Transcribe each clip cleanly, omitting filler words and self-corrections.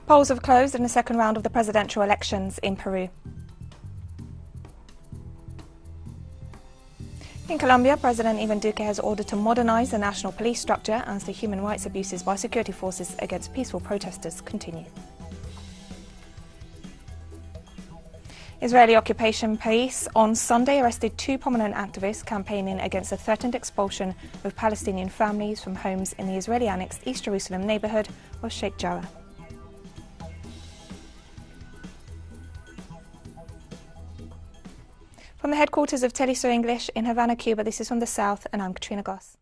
Polls have closed in the second round of the presidential elections in Peru. In Colombia, President Duque has ordered to modernize the national police structure as the human rights abuses by security forces against peaceful protesters continue. Israeli occupation police on Sunday arrested 2 prominent activists campaigning against the threatened expulsion of Palestinian families from homes in the Israeli-annexed East Jerusalem neighborhood of Sheikh Jarrah. From the headquarters of teleSUR English in Havana, Cuba, this is From the South, and I'm Katrina Goss.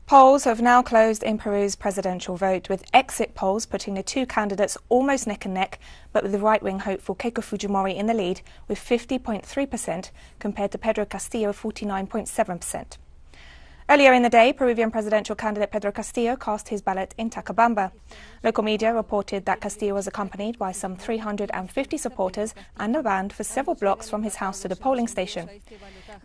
Polls have now closed in Peru's presidential vote, with exit polls putting the 2 candidates almost neck and neck, but with the right-wing hopeful Keiko Fujimori in the lead with 50.3% compared to Pedro Castillo of 49.7%. Earlier in the day, Peruvian presidential candidate Pedro Castillo cast his ballot in Tacubamba. Local media reported that Castillo was accompanied by some 350 supporters and a band for several blocks from his house to the polling station.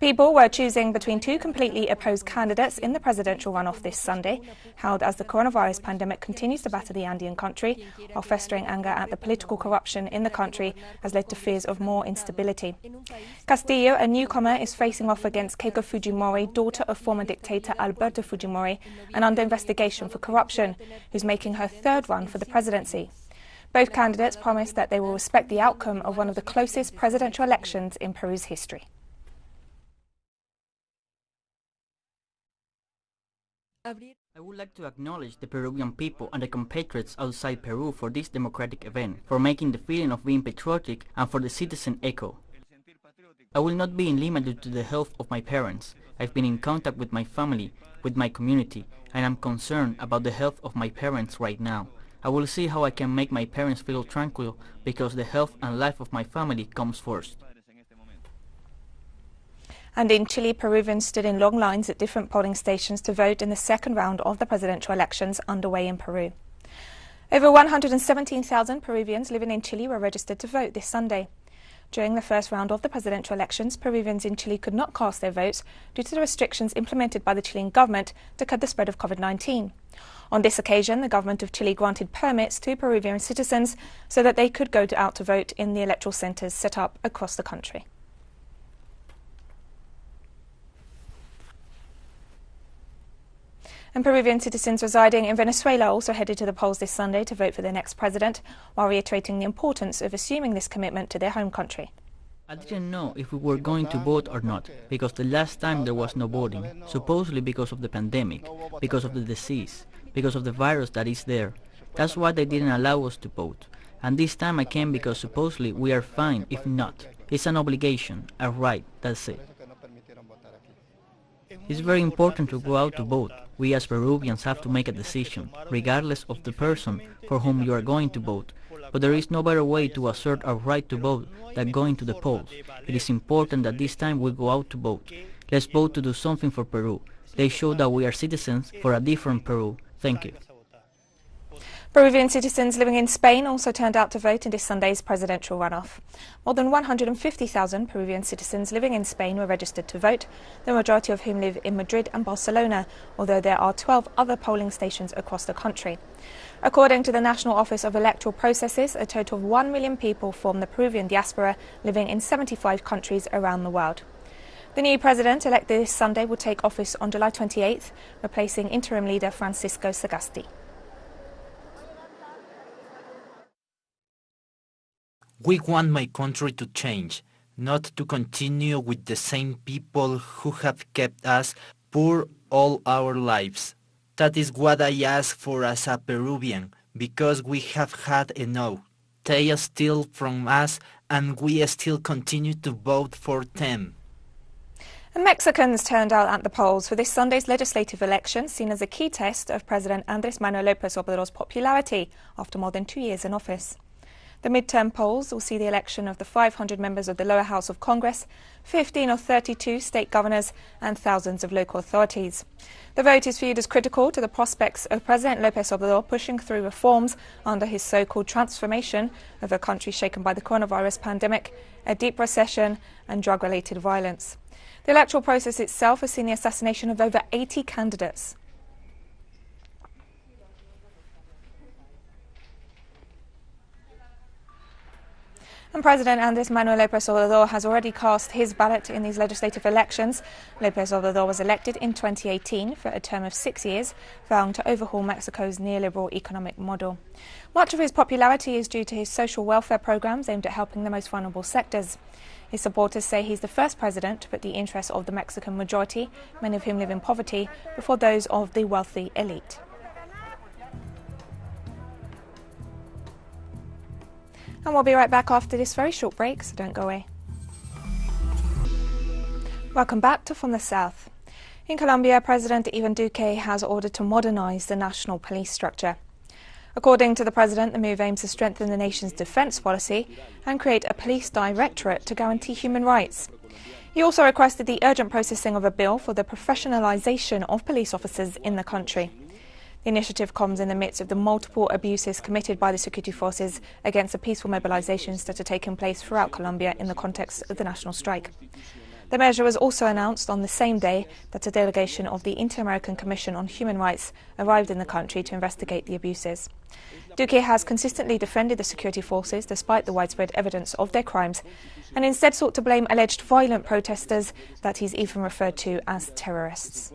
People were choosing between 2 completely opposed candidates in the presidential runoff this Sunday, held as the coronavirus pandemic continues to batter the Andean country, while festering anger at the political corruption in the country has led to fears of more instability. Castillo, a newcomer, is facing off against Keiko Fujimori, daughter of former dictator Alberto Fujimori, and under investigation for corruption, who's making her 3rd run for the presidency. Both candidates promised that they will respect the outcome of one of the closest presidential elections in Peru's history. I would like to acknowledge the Peruvian people and the compatriots outside Peru for this democratic event, for making the feeling of being patriotic, and for the citizen echo. I will not be limited to the health of my parents. I've been in contact with my family, with my community, and I'm concerned about the health of my parents right now. I will see how I can make my parents feel tranquil, because the health and life of my family comes first. And in Chile, Peruvians stood in long lines at different polling stations to vote in the second round of the presidential elections underway in Peru. Over 117,000 Peruvians living in Chile were registered to vote this Sunday. During the first round of the presidential elections, Peruvians in Chile could not cast their votes due to the restrictions implemented by the Chilean government to cut the spread of COVID-19. On this occasion, the government of Chile granted permits to Peruvian citizens so that they could go out to vote in the electoral centres set up across the country. And Peruvian citizens residing in Venezuela also headed to the polls this Sunday to vote for their next president, while reiterating the importance of assuming this commitment to their home country. I didn't know if we were going to vote or not, because the last time there was no voting, supposedly because of the pandemic, because of the disease, because of the virus that is there. That's why they didn't allow us to vote. And this time I came because supposedly we are fine if not. It's an obligation, a right, that's it. It's very important to go out to vote. We as Peruvians have to make a decision, regardless of the person for whom you are going to vote. But there is no better way to assert our right to vote than going to the polls. It is important that this time we go out to vote. Let's vote to do something for Peru. They show that we are citizens for a different Peru. Thank you. Peruvian citizens living in Spain also turned out to vote in this Sunday's presidential runoff. More than 150,000 Peruvian citizens living in Spain were registered to vote, the majority of whom live in Madrid and Barcelona, although there are 12 other polling stations across the country. According to the National Office of Electoral Processes, a total of 1 million people form the Peruvian diaspora living in 75 countries around the world. The new president elected this Sunday will take office on July 28th, replacing interim leader Francisco Sagasti. We want my country to change, not to continue with the same people who have kept us poor all our lives. That is what I ask for as a Peruvian, because we have had enough. They steal from us and we still continue to vote for them. And Mexicans turned out at the polls for this Sunday's legislative election, seen as a key test of President Andrés Manuel López Obrador's popularity after more than 2 years in office. The midterm polls will see the election of the 500 members of the lower house of Congress, 15 or 32 state governors and thousands of local authorities. The vote is viewed as critical to the prospects of President López Obrador pushing through reforms under his so-called transformation of a country shaken by the coronavirus pandemic, a deep recession and drug-related violence. The electoral process itself has seen the assassination of over 80 candidates. And President Andrés Manuel López Obrador has already cast his ballot in these legislative elections. López Obrador was elected in 2018 for a term of 6 years, vowing to overhaul Mexico's neoliberal economic model. Much of his popularity is due to his social welfare programs aimed at helping the most vulnerable sectors. His supporters say he's the first president to put the interests of the Mexican majority, many of whom live in poverty, before those of the wealthy elite. And we'll be right back after this very short break, so don't go away. Welcome back to From the South. In Colombia, President Iván Duque has ordered to modernize the national police structure. According to the president, the move aims to strengthen the nation's defense policy and create a police directorate to guarantee human rights. He also requested the urgent processing of a bill for the professionalization of police officers in the country. The initiative comes in the midst of the multiple abuses committed by the security forces against the peaceful mobilizations that are taking place throughout Colombia in the context of the national strike. The measure was also announced on the same day that a delegation of the Inter-American Commission on Human Rights arrived in the country to investigate the abuses. Duque has consistently defended the security forces despite the widespread evidence of their crimes, and instead sought to blame alleged violent protesters that he's even referred to as terrorists.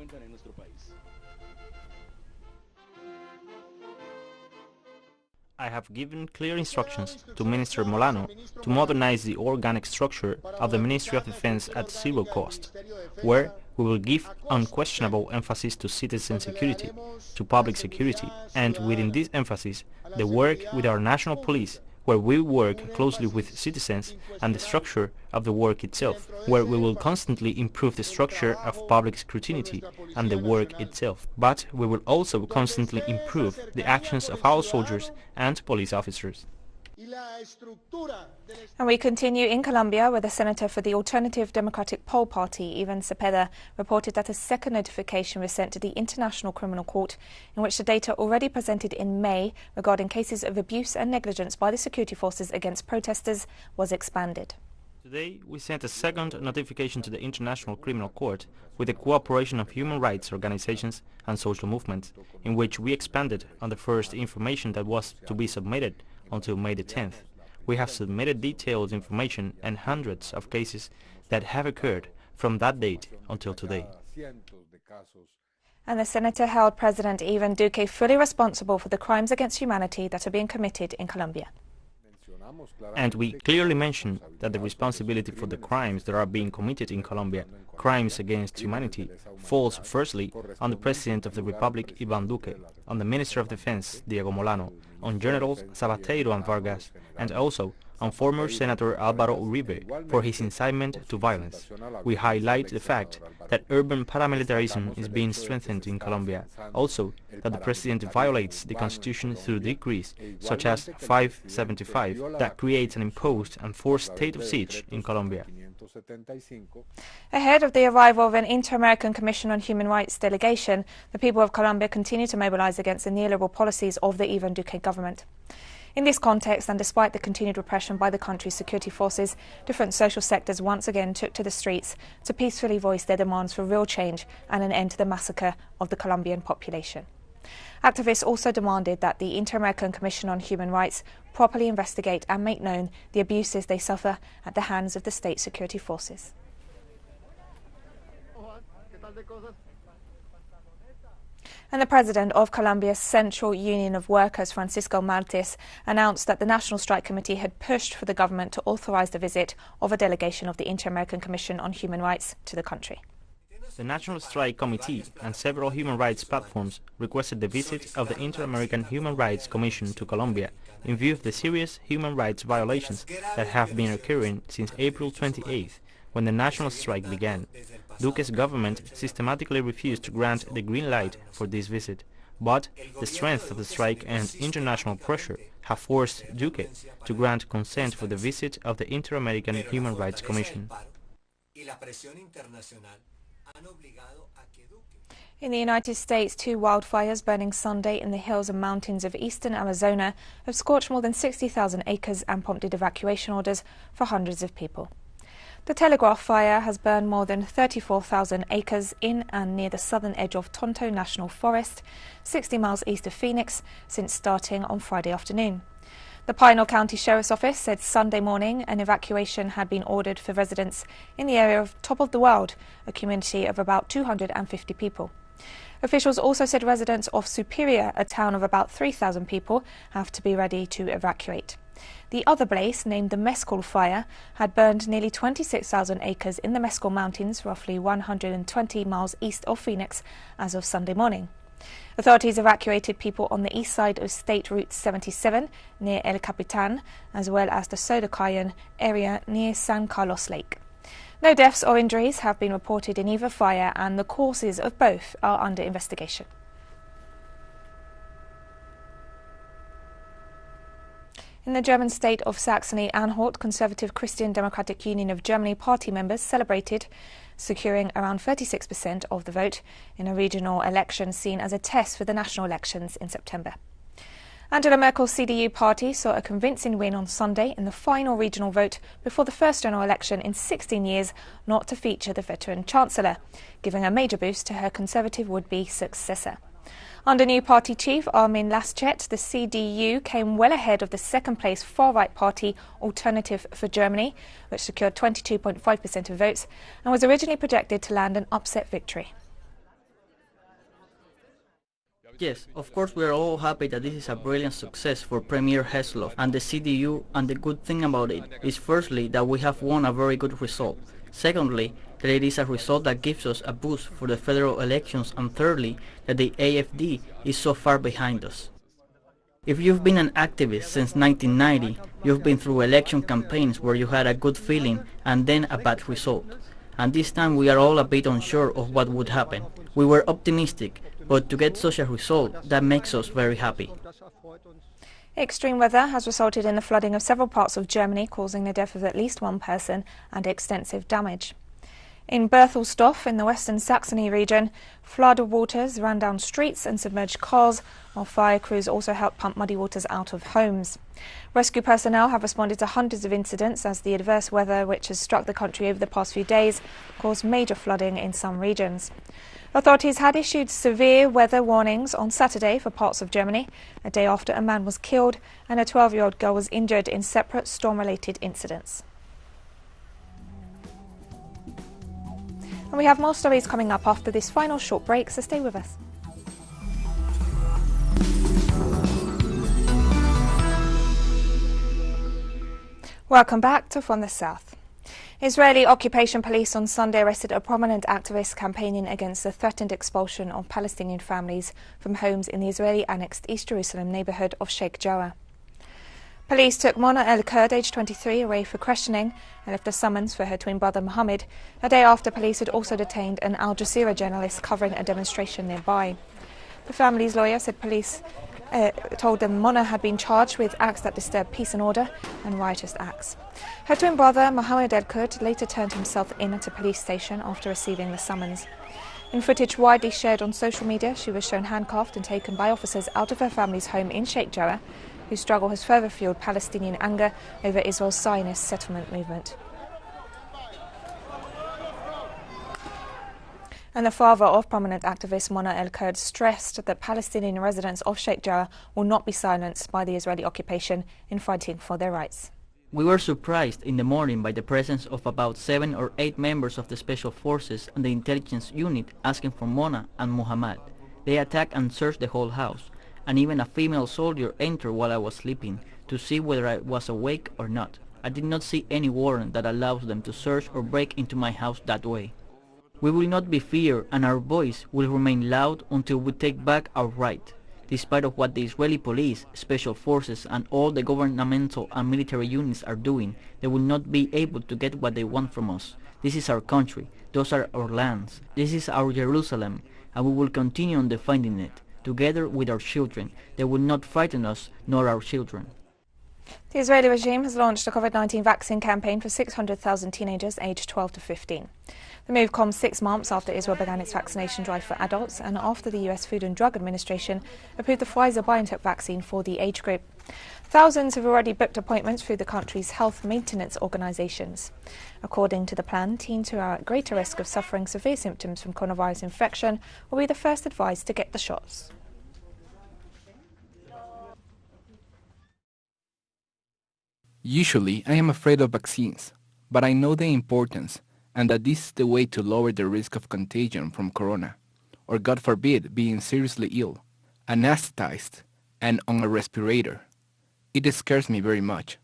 I have given clear instructions to Minister Molano to modernize the organic structure of the Ministry of Defense at zero cost, where we will give unquestionable emphasis to citizen security, to public security, and within this emphasis, the work with our national police, where we work closely with citizens, and the structure of the work itself, where we will constantly improve the structure of public scrutiny and the work itself. But we will also constantly improve the actions of our soldiers and police officers. And we continue in Colombia, where the senator for the Alternative Democratic Pole Party, Iván Cepeda, reported that a second notification was sent to the International Criminal Court, in which the data already presented in May regarding cases of abuse and negligence by the security forces against protesters was expanded. Today, we sent a second notification to the International Criminal Court with the cooperation of human rights organizations and social movements, in which we expanded on the first information that was to be submitted until May the 10th. We have submitted detailed information and hundreds of cases that have occurred from that date until today. And the senator held President Iván Duque fully responsible for the crimes against humanity that are being committed in Colombia. And we clearly mention that the responsibility for the crimes that are being committed in Colombia, crimes against humanity, falls firstly on the President of the Republic, Iván Duque, on the Minister of Defense, Diego Molano, on Generals Sabateiro and Vargas, and also on former Senator Álvaro Uribe for his incitement to violence. We highlight the fact that urban paramilitarism is being strengthened in Colombia, also that the President violates the Constitution through decrees such as 575 that creates an imposed and forced state of siege in Colombia. Ahead of the arrival of an Inter-American Commission on Human Rights delegation, the people of Colombia continue to mobilize against the neoliberal policies of the Iván Duque government. In this context, and despite the continued repression by the country's security forces, different social sectors once again took to the streets to peacefully voice their demands for real change and an end to the massacre of the Colombian population. Activists also demanded that the Inter-American Commission on Human Rights properly investigate and make known the abuses they suffer at the hands of the state security forces. And the president of Colombia's Central Union of Workers, Francisco Martes, announced that the National Strike Committee had pushed for the government to authorize the visit of a delegation of the Inter-American Commission on Human Rights to the country. The National Strike Committee and several human rights platforms requested the visit of the Inter-American Human Rights Commission to Colombia in view of the serious human rights violations that have been occurring since April 28th, when the national strike began. Duque's government systematically refused to grant the green light for this visit, But the strength of the strike and international pressure have forced Duque to grant consent for the visit of the Inter-American Human Rights Commission. In the United States, 2 wildfires burning Sunday in the hills and mountains of eastern Arizona have scorched more than 60,000 acres and prompted evacuation orders for hundreds of people. The Telegraph fire has burned more than 34,000 acres in and near the southern edge of Tonto National Forest, 60 miles east of Phoenix, since starting on Friday afternoon. The Pinal County Sheriff's Office said Sunday morning an evacuation had been ordered for residents in the area of Top of the World, a community of about 250 people. Officials also said residents of Superior, a town of about 3,000 people, have to be ready to evacuate. The other blaze, named the Mescal Fire, had burned nearly 26,000 acres in the Mescal Mountains, roughly 120 miles east of Phoenix, as of Sunday morning. Authorities evacuated people on the east side of State Route 77 near El Capitan, as well as the Sodacayan area near San Carlos Lake. No deaths or injuries have been reported in either fire, and the causes of both are under investigation. In the German state of Saxony-Anhalt, Conservative Christian Democratic Union of Germany party members celebrated securing around 36% of the vote in a regional election seen as a test for the national elections in September. Angela Merkel's CDU party saw a convincing win on Sunday in the final regional vote before the first general election in 16 years not to feature the veteran chancellor, giving a major boost to her conservative would-be successor. Under new party chief Armin Laschet, the CDU came well ahead of the second-place far-right party Alternative for Germany, which secured 22.5% of votes and was originally projected to land an upset victory. Yes, of course we are all happy that this is a brilliant success for Premier Heslov and the CDU, and the good thing about it is firstly that we have won a very good result, secondly that it is a result that gives us a boost for the federal elections, and thirdly that the AFD is so far behind us. If you've been an activist since 1990, you've been through election campaigns where you had a good feeling and then a bad result. And this time we are all a bit unsure of what would happen. We were optimistic, but to get such a result, that makes us very happy. Extreme weather has resulted in the flooding of several parts of Germany, causing the death of at least one person and extensive damage. In Berthelsdorf, in the western Saxony region, flood waters ran down streets and submerged cars, while fire crews also helped pump muddy waters out of homes. Rescue personnel have responded to hundreds of incidents as the adverse weather which has struck the country over the past few days caused major flooding in some regions. Authorities had issued severe weather warnings on Saturday for parts of Germany, a day after a man was killed and a 12-year-old girl was injured in separate storm-related incidents. And we have more stories coming up after this final short break, so stay with us. Welcome back to From the South. Israeli occupation police on Sunday arrested a prominent activist campaigning against the threatened expulsion of Palestinian families from homes in the Israeli-annexed East Jerusalem neighborhood of Sheikh Jarrah. Police took Mona El-Kurd, aged 23, away for questioning and left a summons for her twin brother Mohammed, a day after police had also detained an Al Jazeera journalist covering a demonstration nearby. The family's lawyer said police told them Mona had been charged with acts that disturb peace and order and riotous acts. Her twin brother, Mohammed El-Kurd, later turned himself in at a police station after receiving the summons. In footage widely shared on social media, she was shown handcuffed and taken by officers out of her family's home in Sheikh Jarrah, whose struggle has further fueled Palestinian anger over Israel's Zionist settlement movement. And the father of prominent activist Mona El-Kurd stressed that Palestinian residents of Sheikh Jarrah will not be silenced by the Israeli occupation in fighting for their rights. We were surprised in the morning by the presence of about 7 or 8 members of the Special Forces and the intelligence unit asking for Mona and Muhammad. They attacked and searched the whole house, and even a female soldier entered while I was sleeping to see whether I was awake or not. I did not see any warrant that allows them to search or break into my house that way. We will not be feared, and our voice will remain loud until we take back our right. Despite of what the Israeli police, special forces and all the governmental and military units are doing, they will not be able to get what they want from us. This is our country, those are our lands, this is our Jerusalem, and we will continue on defending it. together with our children. They will not frighten us, nor our children. The Israeli regime has launched a COVID-19 vaccine campaign for 600,000 teenagers aged 12 to 15. The move comes 6 months after Israel began its vaccination drive for adults and after the US Food and Drug Administration approved the Pfizer-BioNTech vaccine for the age group. Thousands have already booked appointments through the country's health maintenance organisations. According to the plan, teens who are at greater risk of suffering severe symptoms from coronavirus infection will be the first advised to get the shots. Usually, I am afraid of vaccines, but I know the importance and that this is the way to lower the risk of contagion from corona, or God forbid, being seriously ill, anesthetized, and on a respirator. It scares me very much.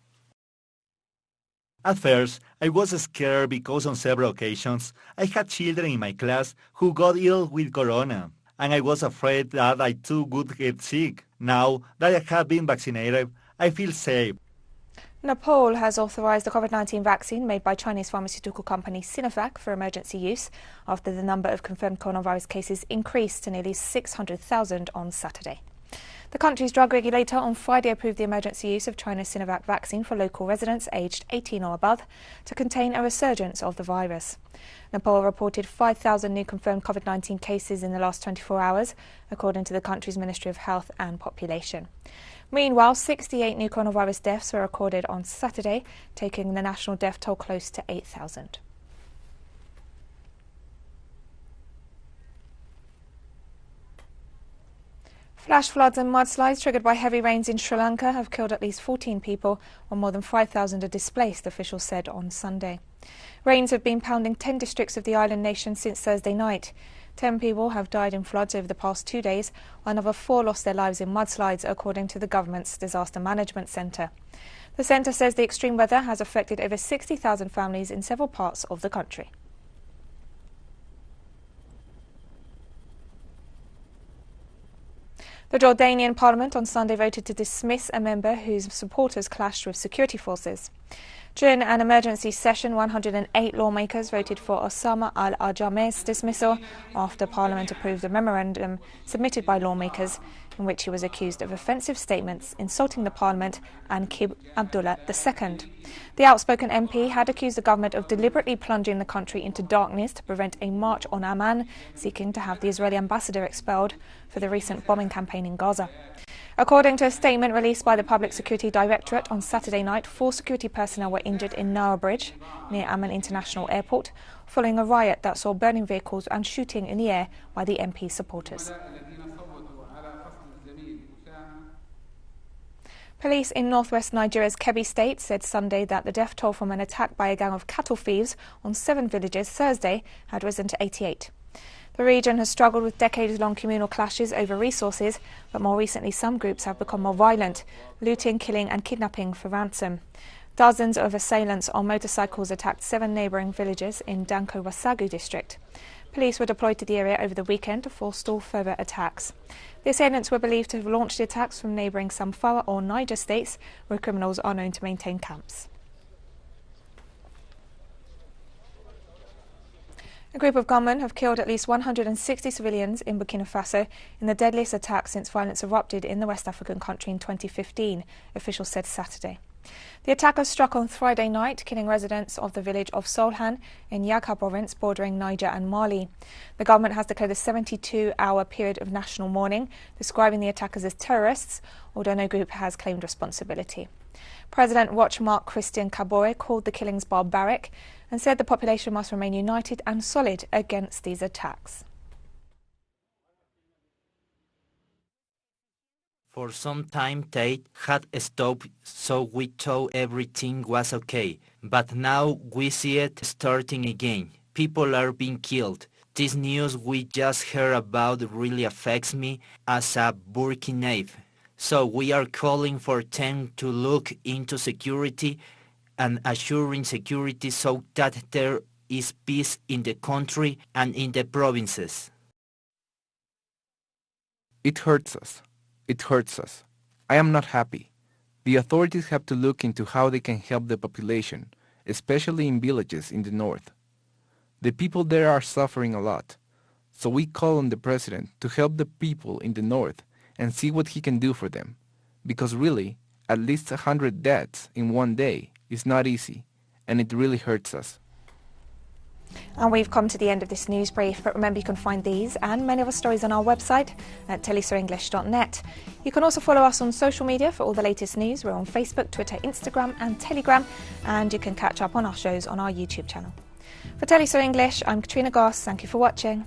At first, I was scared because on several occasions I had children in my class who got ill with corona, and I was afraid that I too would get sick. Now that I have been vaccinated, I feel safe. Nepal has authorised the COVID-19 vaccine made by Chinese pharmaceutical company Sinovac for emergency use after the number of confirmed coronavirus cases increased to nearly 600,000 on Saturday. The country's drug regulator on Friday approved the emergency use of China's Sinovac vaccine for local residents aged 18 or above to contain a resurgence of the virus. Nepal reported 5,000 new confirmed COVID-19 cases in the last 24 hours, according to the country's Ministry of Health and Population. Meanwhile, 68 new coronavirus deaths were recorded on Saturday, taking the national death toll close to 8,000. Flash floods and mudslides triggered by heavy rains in Sri Lanka have killed at least 14 people, while more than 5,000 are displaced, officials said on Sunday. Rains have been pounding 10 districts of the island nation since Thursday night. 10 people have died in floods over the past 2 days, while another 4 lost their lives in mudslides, according to the government's Disaster Management Centre. The centre says the extreme weather has affected over 60,000 families in several parts of the country. The Jordanian parliament on Sunday voted to dismiss a member whose supporters clashed with security forces. During an emergency session, 108 lawmakers voted for Osama al-Ajameh's dismissal after Parliament approved a memorandum submitted by lawmakers in which he was accused of offensive statements, insulting the Parliament and Kib Abdullah II. The outspoken MP had accused the government of deliberately plunging the country into darkness to prevent a march on Amman, seeking to have the Israeli ambassador expelled for the recent bombing campaign in Gaza. According to a statement released by the Public Security Directorate on Saturday night, 4 security personnel were injured in Nara Bridge, near Amman International Airport, following a riot that saw burning vehicles and shooting in the air by the MP supporters. Police in northwest Nigeria's Kebbi state said Sunday that the death toll from an attack by a gang of cattle thieves on 7 villages Thursday had risen to 88. The region has struggled with decades-long communal clashes over resources, but more recently some groups have become more violent, looting, killing and kidnapping for ransom. Dozens of assailants on motorcycles attacked 7 neighbouring villages in Danko Wasagu district. Police were deployed to the area over the weekend to forestall further attacks. The assailants were believed to have launched the attacks from neighbouring Zamfara or Niger states, where criminals are known to maintain camps. A group of gunmen have killed at least 160 civilians in Burkina Faso in the deadliest attack since violence erupted in the West African country in 2015, officials said Saturday. The attackers struck on Friday night, killing residents of the village of Solhan in Yagha province bordering Niger and Mali. The government has declared a 72-hour period of national mourning, describing the attackers as terrorists, although no group has claimed responsibility. President Watchmark Christian Kabore called the killings barbaric and said the population must remain united and solid against these attacks. For some time Tate had stopped, so we thought everything was okay. But now we see it starting again. People are being killed. This news we just heard about really affects me as a Burkinabe. So we are calling for them to look into security and assuring security so that there is peace in the country and in the provinces. It hurts us. It hurts us. I am not happy. The authorities have to look into how they can help the population, especially in villages in the north. The people there are suffering a lot. So we call on the president to help the people in the north and see what he can do for them. Because really, at least 100 deaths in one day is not easy, and it really hurts us. And we've come to the end of this news brief, but remember you can find these and many other stories on our website at telesurenglish.net. You can also follow us on social media for all the latest news. We're on Facebook, Twitter, Instagram and Telegram, and you can catch up on our shows on our YouTube channel. For TeleSUR English, I'm Katrina Goss. Thank you for watching.